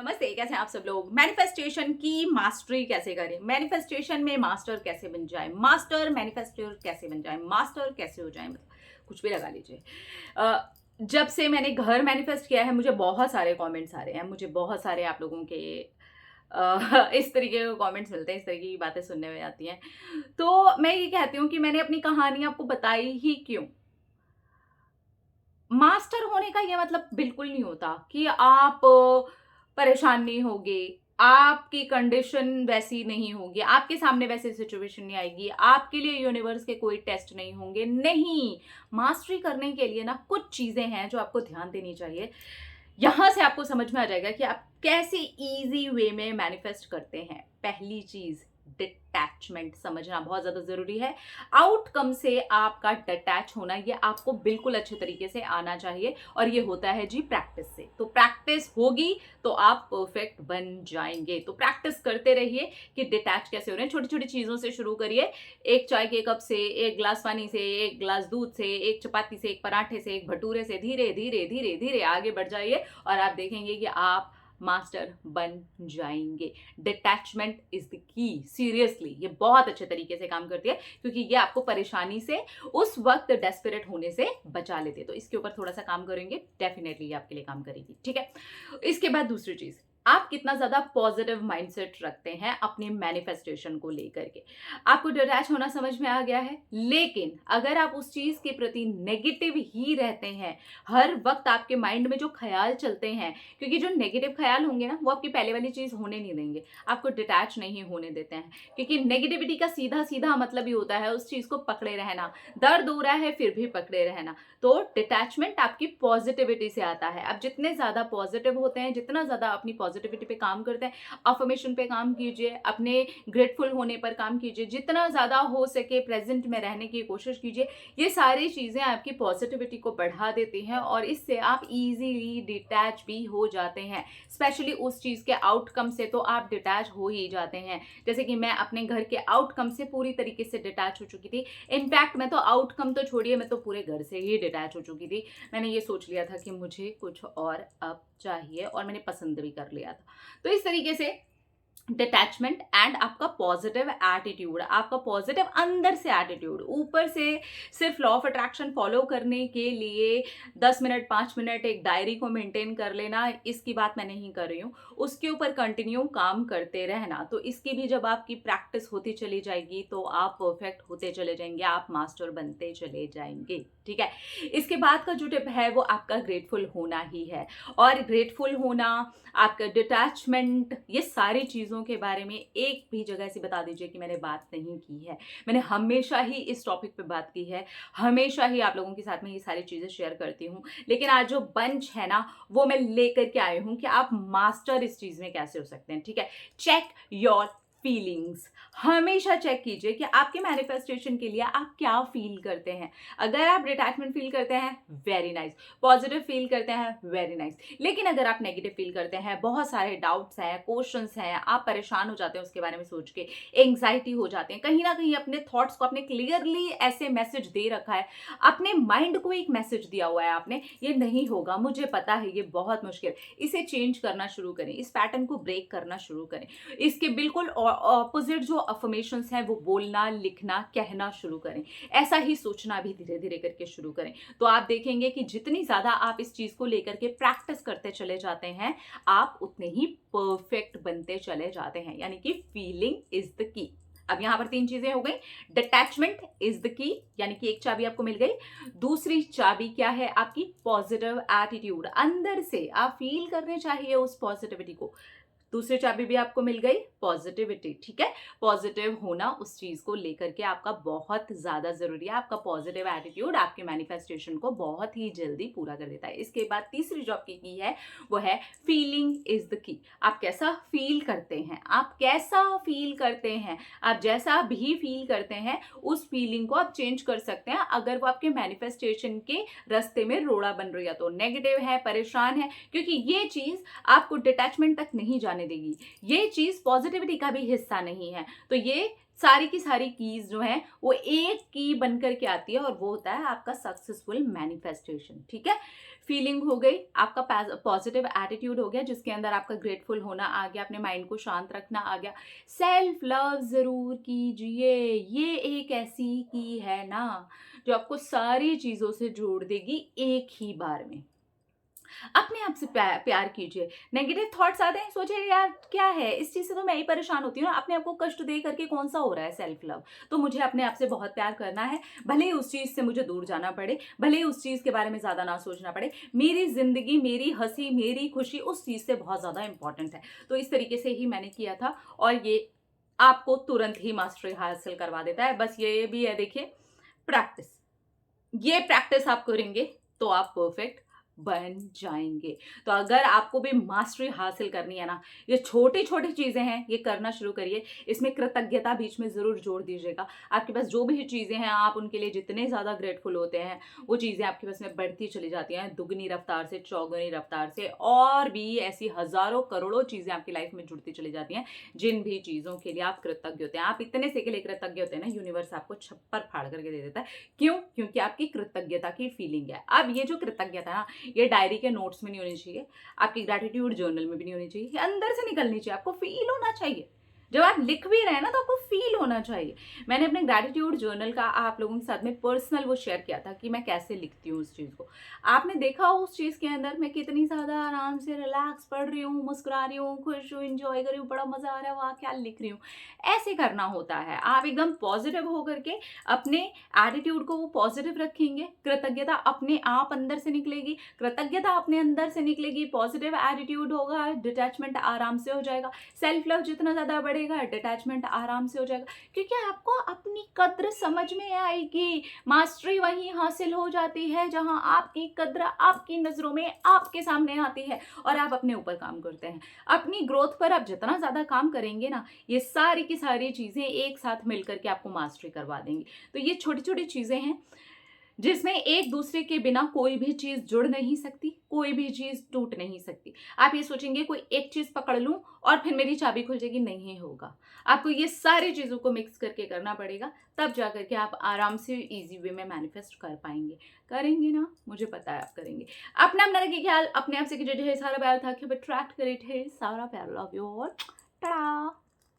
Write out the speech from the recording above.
नमस्ते, कैसे हैं आप सब लोग। मैनिफेस्टेशन की मास्टरी कैसे करें, मैनिफेस्टेशन में मास्टर कैसे बन जाए, मास्टर मैनिफेस्टर कैसे बन जाए, मास्टर कैसे हो जाए, मतलब कुछ भी लगा लीजिए। जब से मैंने घर मैनिफेस्ट किया है, मुझे बहुत सारे कमेंट्स आ रहे हैं, मुझे बहुत सारे आप लोगों के इस तरीके के कमेंट्स मिलते हैं, इस तरीके की बातें सुनने में आती हैं। तो मैं ये कहती हूँ कि मैंने अपनी कहानी आपको बताई ही क्यों। मास्टर होने का ये मतलब बिल्कुल नहीं होता कि आप परेशान नहीं होगे, आपकी कंडीशन वैसी नहीं होगी, आपके सामने वैसी सिचुएशन नहीं आएगी, आपके लिए यूनिवर्स के कोई टेस्ट नहीं होंगे। नहीं, मास्टरी करने के लिए ना कुछ चीजें हैं जो आपको ध्यान देनी चाहिए। यहां से आपको समझ में आ जाएगा कि आप कैसे इजी वे में मैनिफेस्ट करते हैं। पहली चीज, डिटैचमेंट समझना बहुत ज्यादा जरूरी है। आउटकम से आपका डिटैच होना, ये आपको बिल्कुल अच्छे तरीके से आना चाहिए, और ये होता है जी प्रैक्टिस से। तो प्रैक्टिस होगी तो आप परफेक्ट बन जाएंगे। तो प्रैक्टिस करते रहिए कि डिटैच कैसे हो रहे हैं। छोटी छोटी चीजों से शुरू करिए। एक चाय के कप से, एक ग्लास पानी से, एक ग्लास दूध से, एक चपाती से, एक पराठे से, एक भटूरे से धीरे धीरे धीरे धीरे आगे बढ़ जाइए, और आप देखेंगे कि आप मास्टर बन जाएंगे। Detachment is the key. Seriously ये बहुत अच्छे तरीके से काम करती है, क्योंकि ये आपको परेशानी से, उस वक्त डेस्परेट होने से बचा लेते हैं। तो इसके ऊपर थोड़ा सा काम करेंगे, डेफिनेटली ये आपके लिए काम करेगी। ठीक है। इसके बाद दूसरी चीज, आप कितना ज्यादा पॉजिटिव माइंडसेट रखते हैं अपने मैनिफेस्टेशन को लेकर के। आपको डिटैच होना समझ में आ गया है, लेकिन अगर आप उस चीज के प्रति नेगेटिव ही रहते हैं, हर वक्त आपके माइंड में जो ख्याल चलते हैं, क्योंकि जो नेगेटिव ख्याल होंगे ना, वो आपकी पहले वाली चीज होने नहीं देंगे, आपको डिटैच नहीं होने देते हैं। क्योंकि नेगेटिविटी का सीधा सीधा मतलब ही होता है उस चीज को पकड़े रहना, दर्द हो रहा है फिर भी पकड़े रहना। तो डिटैचमेंट आपकी पॉजिटिविटी से आता है। आप जितने ज्यादा पॉजिटिव होते हैं, जितना ज्यादा अपनी पॉजिटिविटी पे काम करते हैं, अफर्मेशन पे काम कीजिए, अपने ग्रेटफुल होने पर काम कीजिए, जितना ज्यादा हो सके प्रेजेंट में रहने की कोशिश कीजिए। ये सारी चीजें आपकी पॉजिटिविटी को बढ़ा देती हैं, और इससे आप इजीली डिटैच भी हो जाते हैं। स्पेशली उस चीज के आउटकम से तो आप डिटैच हो ही जाते हैं। जैसे कि मैं अपने घर के आउटकम से पूरी तरीके से डिटैच हो चुकी थी। इनफैक्ट मैं तो आउटकम तो छोड़िए, मैं तो पूरे घर से ही डिटैच हो चुकी थी। मैंने ये सोच लिया था कि मुझे कुछ और अब चाहिए, और मैंने पसंद भी कर लिया था। तो इस तरीके से डिटैचमेंट एंड आपका पॉजिटिव एटीट्यूड, आपका पॉजिटिव अंदर से एटीट्यूड, ऊपर से सिर्फ लॉ ऑफ अट्रैक्शन फॉलो करने के लिए 10 मिनट 5 मिनट एक डायरी को मेंटेन कर लेना, इसकी बात मैं नहीं कर रही हूँ। उसके ऊपर कंटिन्यू काम करते रहना। तो इसकी भी जब आपकी प्रैक्टिस होती चली जाएगी तो आप परफेक्ट होते चले जाएंगे, आप मास्टर बनते चले जाएंगे। ठीक है। इसके बाद का जो टिप है वो आपका ग्रेटफुल होना ही है। और ग्रेटफुल होना, आपका डिटैचमेंट, ये सारी चीज़ों के बारे में एक भी जगह से बता दीजिए कि मैंने बात नहीं की है। मैंने हमेशा ही इस टॉपिक पे बात की है, हमेशा ही आप लोगों के साथ में ये सारी चीज़ें शेयर करती हूँ। लेकिन आज जो बंच है ना, वो मैं लेकर के आई हूँ कि आप मास्टर इस चीज़ में कैसे हो सकते हैं। ठीक है। Check your feelings. हमेशा चेक कीजिए कि आपके मैनिफेस्टेशन के लिए आप क्या फील करते हैं। अगर आप डिटैचमेंट फील करते हैं, वेरी नाइस। पॉजिटिव फील करते हैं, वेरी नाइस। लेकिन अगर आप नेगेटिव फील करते हैं, बहुत सारे डाउट्स हैं, क्वेश्चंस हैं, आप परेशान हो जाते हैं उसके बारे में सोच के, एंग्जाइटी हो जाते हैं, कहीं ना कहीं अपने थॉट्स को आपने क्लियरली ऐसे मैसेज दे रखा है, अपने माइंड को एक मैसेज दिया हुआ है आपने, ये नहीं होगा, मुझे पता है ये बहुत मुश्किल, इसे चेंज करना शुरू करें, इस पैटर्न को ब्रेक करना शुरू करें। इसके बिल्कुल ऑपोजिट जो अफर्मेशंस हैं वो बोलना, लिखना, कहना शुरू करें। ऐसा ही सोचना भी धीरे धीरे करके शुरू करें। तो आप देखेंगे कि जितनी ज्यादा आप इस चीज को लेकर के प्रैक्टिस करते चले जाते हैं, आप उतने ही परफेक्ट बनते चले जाते हैं। यानी कि फीलिंग इज द की। अब यहां पर 3 चीजें हो गई। डिटैचमेंट इज द की, यानी कि एक चाबी आपको मिल गई। दूसरी चाबी क्या है? आपकी पॉजिटिव एटीट्यूड। अंदर से आप फील करने चाहिए उस पॉजिटिविटी को। दूसरी चाबी भी आपको मिल गई, पॉजिटिविटी। ठीक है। पॉजिटिव होना उस चीज को लेकर के आपका बहुत ज्यादा जरूरी है। आपका पॉजिटिव एटीट्यूड आपके मैनिफेस्टेशन को बहुत ही जल्दी पूरा कर देता है। इसके बाद तीसरी जो आपकी की है वो है फीलिंग इज द की। आप कैसा फील करते हैं, आप कैसा फील करते हैं, आप जैसा भी फील करते हैं उस फीलिंग को आप चेंज कर सकते हैं। अगर वो आपके मैनिफेस्टेशन के रास्ते में रोड़ा बन रही है, तो नेगेटिव है, परेशान है, क्योंकि ये चीज आपको डिटैचमेंट तक नहीं जाने जाने देगी, ये चीज पॉजिटिविटी का भी हिस्सा नहीं है। तो ये सारी की सारी कीज जो है वो एक की बनकर के आती है और वो होता है आपका सक्सेसफुल मैनिफेस्टेशन। ठीक है, फीलिंग हो गई, आपका पॉजिटिव एटीट्यूड हो गया जिसके अंदर आपका ग्रेटफुल होना आ गया, अपने माइंड को शांत रखना आ गया। सेल्फ लव जरूर कीजिए, ये एक ऐसी की है ना जो आपको सारी चीजों से जोड़ देगी एक ही बार में। अपने आप से प्यार कीजिए। नेगेटिव थॉट्स आते हैं, सोचिए यार क्या है, इस चीज से तो मैं ही परेशान होती हूँ ना, अपने आप को कष्ट दे करके कौन सा हो रहा है सेल्फ लव। तो मुझे अपने आप से बहुत प्यार करना है, भले ही उस चीज से मुझे दूर जाना पड़े, भले ही उस चीज के बारे में ज्यादा ना सोचना पड़े, मेरी जिंदगी, मेरी हंसी, मेरी खुशी उस चीज से बहुत ज्यादा इंपॉर्टेंट है। तो इस तरीके से ही मैंने किया था और ये आपको तुरंत ही मास्टरी हासिल करवा देता है। बस ये भी है, देखिए, प्रैक्टिस, ये प्रैक्टिस आप करेंगे तो आप परफेक्ट बन जाएंगे। तो अगर आपको भी मास्टरी हासिल करनी है ना, ये छोटी छोटी चीजें हैं, ये करना शुरू करिए। इसमें कृतज्ञता बीच में जरूर जोड़ दीजिएगा। आपके पास जो भी चीजें हैं, आप उनके लिए जितने ज्यादा ग्रेटफुल होते हैं, वो चीजें आपके पास में बढ़ती चली जाती हैं, दुगनी रफ्तार से, चौगुनी रफ्तार से, और भी ऐसी हजारों करोड़ों चीजें आपकी लाइफ में जुड़ती चली जाती हैं, जिन भी चीजों के लिए आप कृतज्ञ होते हैं। आप इतने से के लिए कृतज्ञ होते हैं ना, यूनिवर्स आपको छप्पर फाड़ करके दे देता है। क्यों? क्योंकि आपकी कृतज्ञता की फीलिंग है। अब ये जो कृतज्ञता है ना, ये डायरी के नोट्स में नहीं होनी चाहिए, आपकी ग्रैटिट्यूड जर्नल में भी नहीं होनी चाहिए, ये अंदर से निकलनी चाहिए, आपको फील होना चाहिए। जब आप लिख भी रहे हैं ना, तो आपको फील होना चाहिए। मैंने अपने ग्रैटिट्यूड जर्नल का आप लोगों के साथ में पर्सनल वो शेयर किया था कि मैं कैसे लिखती हूँ उस चीज़ को। आपने देखा हो उस चीज़ के अंदर मैं कितनी ज़्यादा आराम से रिलैक्स पढ़ रही हूँ, मुस्कुरा रही हूँ, खुश हूँ, इंजॉय कर रही हूँ, बड़ा मज़ा आ रहा है, वाह क्या लिख रही हूँ। ऐसे करना होता है। आप एकदम पॉजिटिव होकर के अपने एटीट्यूड को वो पॉजिटिव रखेंगे, कृतज्ञता अपने आप अंदर से निकलेगी, कृतज्ञता अपने अंदर से निकलेगी, पॉजिटिव एटीट्यूड होगा, डिटैचमेंट आराम से हो जाएगा, सेल्फ लव जितना ज़्यादा बढ़ेगा, डिटैचमेंट आराम से हो जाएगा, क्योंकि आपको अपनी कद्र समझ में आएगी। मास्टरी वहीं हासिल हो जाती है जहां आपकी कद्र आपकी नजरों में आपके सामने आती है और आप अपने ऊपर काम करते हैं। अपनी ग्रोथ पर आप जितना ज्यादा काम करेंगे ना, ये सारी की सारी चीजें एक साथ मिलकर के आपको मास्टरी करवा देंगी। तो ये छोटी छोटी चीजें हैं जिसमें एक दूसरे के बिना कोई भी चीज जुड़ नहीं सकती, कोई भी चीज टूट नहीं सकती। आप ये सोचेंगे कोई एक चीज पकड़ लूं और फिर मेरी चाबी खुल जाएगी, नहीं होगा। आपको ये सारी चीजों को मिक्स करके करना पड़ेगा, तब जाकर के आप आराम से इजी वे में मैनिफेस्ट कर पाएंगे। करेंगे ना, मुझे पता है आप करेंगे। अपना अपना रखिए ख्याल, अपने आप से कीजिए ढेर सारा प्यार, था कि अट्रैक्ट करे ढेर सारा प्यार। Love you all, Tata.